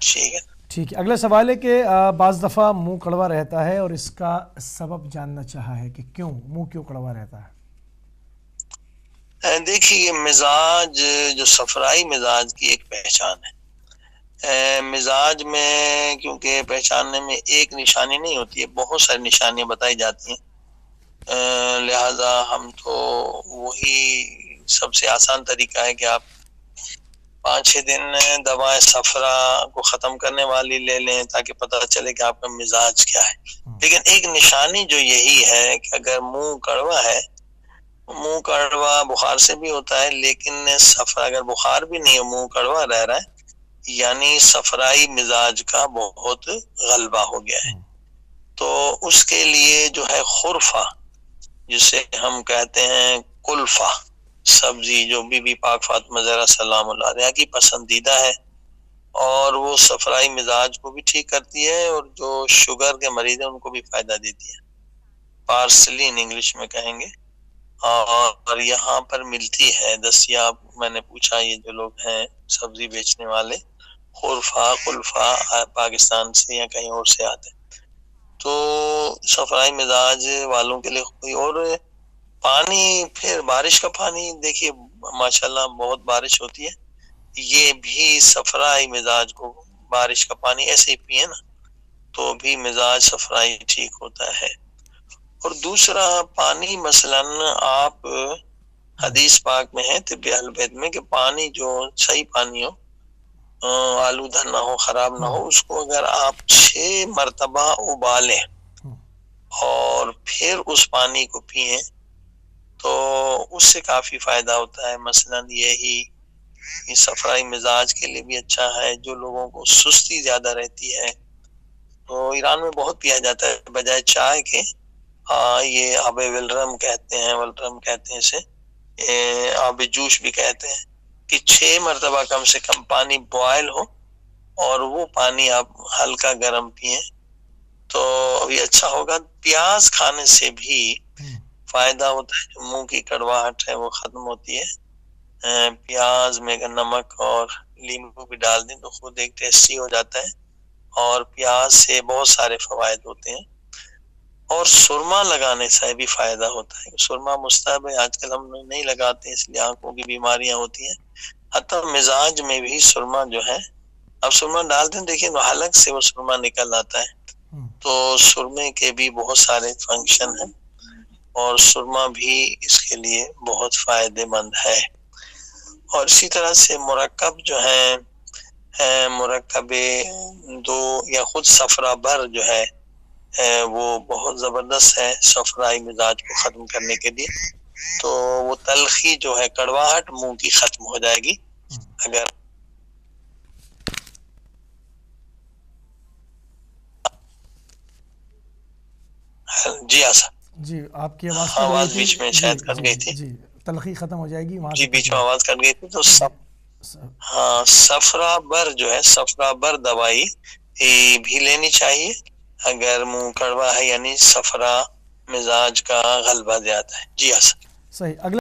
ٹھیک ہے. ٹھیک ہے. اگلا سوال ہے کہ بعض دفعہ منہ کڑوا رہتا ہے اور اس کا سبب جاننا چاہا ہے کہ کیوں منہ کیوں کڑوا رہتا ہے. دیکھیے یہ مزاج جو صفرائی مزاج کی ایک پہچان ہے. مزاج میں کیونکہ پہچاننے میں ایک نشانی نہیں ہوتی ہے، بہت ساری نشانیاں بتائی جاتی ہیں. لہذا ہم تو وہی سب سے آسان طریقہ ہے کہ آپ 5-6 دن دوائیں صفرا کو ختم کرنے والی لے لیں تاکہ پتہ چلے کہ آپ کا مزاج کیا ہے. لیکن ایک نشانی جو یہی ہے کہ اگر منہ کڑوا ہے، منہ کڑوا بخار سے بھی ہوتا ہے، لیکن صفرا اگر بخار بھی نہیں ہے، منہ کڑوا رہ رہا ہے، یعنی صفرائی مزاج کا بہت غلبہ ہو گیا ہے. تو اس کے لیے جو ہے خرفہ، جسے ہم کہتے ہیں کلفہ، سبزی جو بی بی پاک فاطمہ زہرا سلام اللہ علیہا کی پسندیدہ ہے، اور وہ صفرائی مزاج کو بھی ٹھیک کرتی ہے اور جو شوگر کے مریض ہیں ان کو بھی فائدہ دیتی ہے. پارسلین انگلش میں کہیں گے. اور یہاں پر ملتی ہے دستیاب. میں نے پوچھا یہ جو لوگ ہیں سبزی بیچنے والے، خرفہ کلفہ پاکستان سے یا کہیں اور سے آتے. تو صفرائی مزاج والوں کے لیے کوئی اور پانی، پھر بارش کا پانی دیکھیے ماشاءاللہ بہت بارش ہوتی ہے، یہ بھی صفرائی مزاج کو، بارش کا پانی ایسے ہی پیے نا تو بھی مزاج صفرائی ٹھیک ہوتا ہے. اور دوسرا پانی مثلا آپ حدیث پاک میں ہے طب اہل بیت میں کہ پانی جو صحیح پانی ہو، آلودہ نہ ہو، خراب نہ ہو، اس کو اگر آپ 6 مرتبہ ابالیں اور پھر اس پانی کو پئیں تو اس سے کافی فائدہ ہوتا ہے. مثلا یہی صفرائی مزاج کے لیے بھی اچھا ہے. جو لوگوں کو سستی زیادہ رہتی ہے، تو ایران میں بہت پیا جاتا ہے بجائے چائے کے. یہ آب ولرم کہتے ہیں، ولرم کہتے ہیں اسے، آب جوش بھی کہتے ہیں، کہ 6 مرتبہ کم سے کم پانی بوائل ہو اور وہ پانی آپ ہلکا گرم پئیں تو ابھی اچھا ہوگا. پیاز کھانے سے بھی فائدہ ہوتا ہے، جو منہ کی کڑواہٹ ہے وہ ختم ہوتی ہے. پیاز میں اگر نمک اور لیموں بھی ڈال دیں تو خود ایک ٹیسٹی ہو جاتا ہے، اور پیاز سے بہت سارے فوائد ہوتے ہیں. اور سرما لگانے سے بھی فائدہ ہوتا ہے. سرما مستحب ہے، آج کل ہم نہیں لگاتے اس لیے آنکھوں کی بیماریاں ہوتی ہیں. حتی مزاج میں بھی سرما جو ہے، اب سرما ڈال دیں دیکھیں تو حلق سے وہ سرما نکل آتا ہے. تو سرمے کے بھی بہت سارے فنکشن ہیں اور سرما بھی اس کے لیے بہت فائدہ مند ہے. اور اسی طرح سے مرکب جو ہے، مرکب 2 یا خود صفرا بر جو ہے وہ بہت زبردست ہے صفرائی مزاج کو ختم کرنے کے لیے. تو وہ تلخی جو ہے، کڑواہٹ منہ کی ختم ہو جائے گی اگر جی آسا. جی آپ کی آواز آواز بیچ میں شاید کٹ گئی تھی. جی تلخی ختم ہو جائے گی وہاں جی سے. بیچ میں آواز کٹ گئی تھی. تو ہاں صفرا بر جو ہے، صفرا بر دوائی بھی لینی چاہیے اگر منہ کڑوا ہے، یعنی صفرا مزاج کا غلبہ زیادہ ہے. جی آسا. صحیح. اگلا